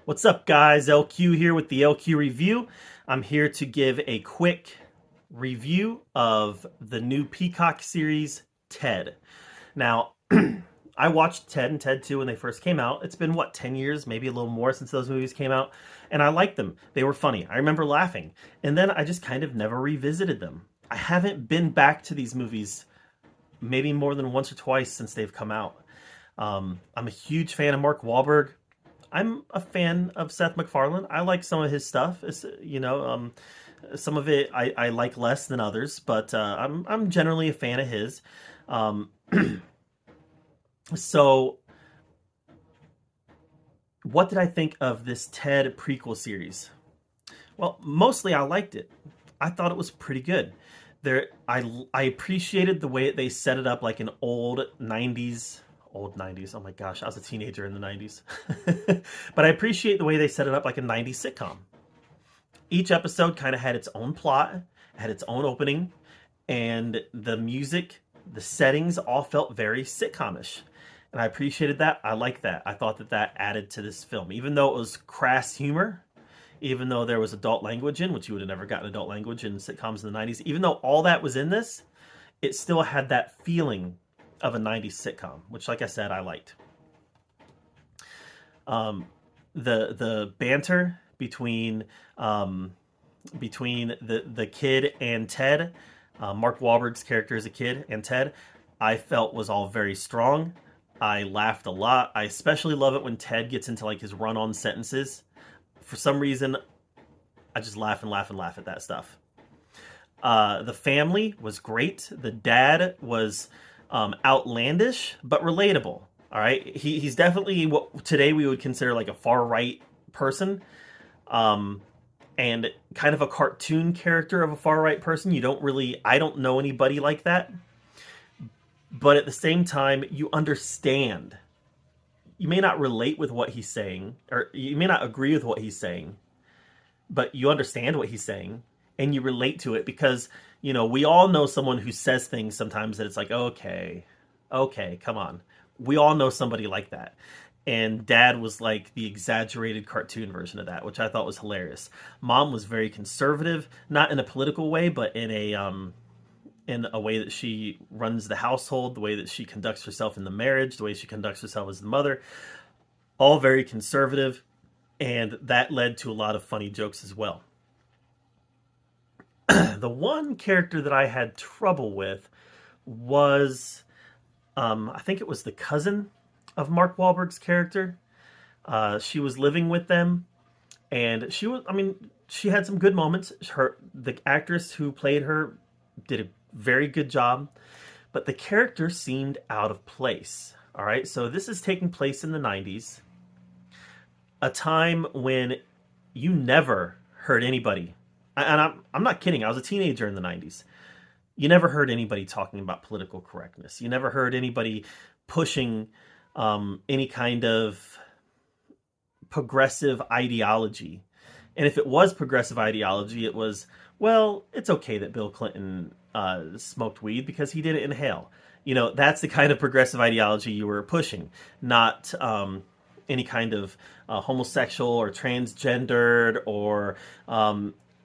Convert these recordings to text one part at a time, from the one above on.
What's up, guys? LQ here with the LQ review. I'm here to give a quick review of the new Peacock series, Ted. Now, I watched Ted and Ted 2 when they first came out. It's been, what, 10 years, maybe a little more since those movies came out, and I liked them. They were funny. I remember laughing, and then I just kind of never revisited them. I haven't been back to these movies maybe more than once or twice since they've come out. I'm a huge fan of Mark Wahlberg. I'm a fan of Seth MacFarlane. I like some of his stuff. Some of it I like less than others, but I'm generally a fan of his. Um, so, what did I think of this Ted prequel series? Well, mostly I liked it. I thought it was pretty good. I appreciated the way they set it up like an old 90s. Oh my gosh, I was a teenager in the 90s. But I appreciate the way they set it up like a 90s sitcom. Each episode kind of had its own plot, had its own opening, and the music, the settings all felt very sitcomish. And I appreciated that. I liked that. I thought that that added to this film. Even though it was crass humor, even though there was adult language in, which you would have never gotten adult language in sitcoms in the 90s, even though all that was in this, it still had that feeling of a 90s sitcom, which, like I said, I liked. The banter between the kid and Ted, Mark Wahlberg's character as a kid and Ted, I felt was all very strong. I laughed a lot. I especially love it when Ted gets into like his run-on sentences. For some reason, I just laugh and laugh and laugh at that stuff. The family was great. The dad was outlandish but relatable. All right, he's definitely what today we would consider like a far right person, and kind of a cartoon character of a far right person. I don't know anybody like that, but at the same time, you understand. You may not relate with what he's saying, or you may not agree with what he's saying, but you understand what he's saying and you relate to it because, we all know someone who says things sometimes that it's like, okay, okay, come on. We all know somebody like that. And dad was like the exaggerated cartoon version of that, which I thought was hilarious. Mom was very conservative, not in a political way, but in a way that she runs the household, the way that she conducts herself in the marriage, the way she conducts herself as the mother, all very conservative, and that led to a lot of funny jokes as well. The one character that I had trouble with was, I think it was the cousin of Mark Wahlberg's character. She was living with them, and she had some good moments. The actress who played her did a very good job, but the character seemed out of place. All right, so this is taking place in the 90s, a time when you never heard anybody, and I'm not kidding, I was a teenager in the 90s. You never heard anybody talking about political correctness. You never heard anybody pushing any kind of progressive ideology. And if it was progressive ideology, it was, well, it's okay that Bill Clinton smoked weed because he didn't inhale. That's the kind of progressive ideology you were pushing, not any kind of homosexual or transgendered or,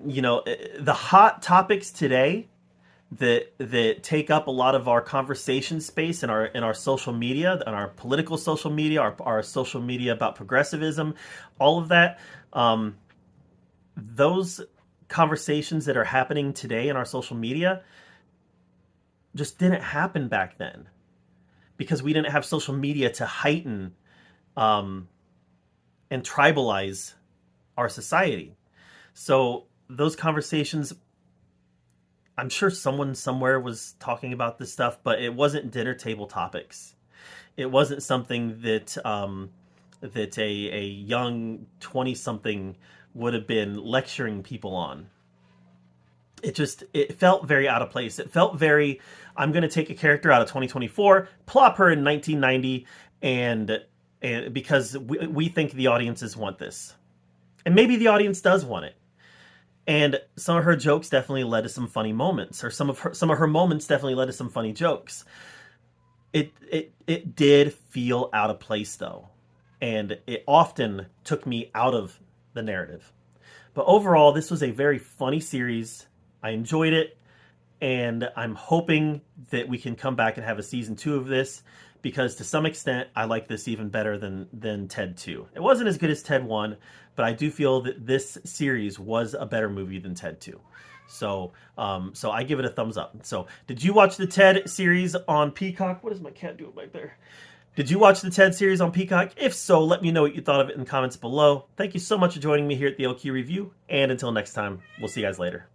the hot topics today that take up a lot of our conversation space in our social media, in our political social media, our social media about progressivism, all of that. Those conversations that are happening today in our social media just didn't happen back then because we didn't have social media to heighten and tribalize our society. So those conversations, I'm sure someone somewhere was talking about this stuff, but it wasn't dinner table topics. It wasn't something that that a young 20-something would have been lecturing people on. It felt very out of place. It felt very, I'm going to take a character out of 2024, plop her in 1990, and because we think the audiences want this. And maybe the audience does want it. And some of her jokes definitely led to some funny moments, or some of her moments definitely led to some funny jokes. It did feel out of place though. and it often took me out of the narrative. But overall, this was a very funny series. I enjoyed it, and I'm hoping that we can come back and have a season 2 of this, because to some extent I like this even better than Ted 2. It wasn't as good as Ted 1, but I do feel that this series was a better movie than Ted 2. So I give it a thumbs up. So did you watch the Ted series on Peacock? What is my cat doing back there? Did you watch the TED series on Peacock? If so, let me know what you thought of it in the comments below. Thank you so much for joining me here at the LQ Review, and until next time, we'll see you guys later.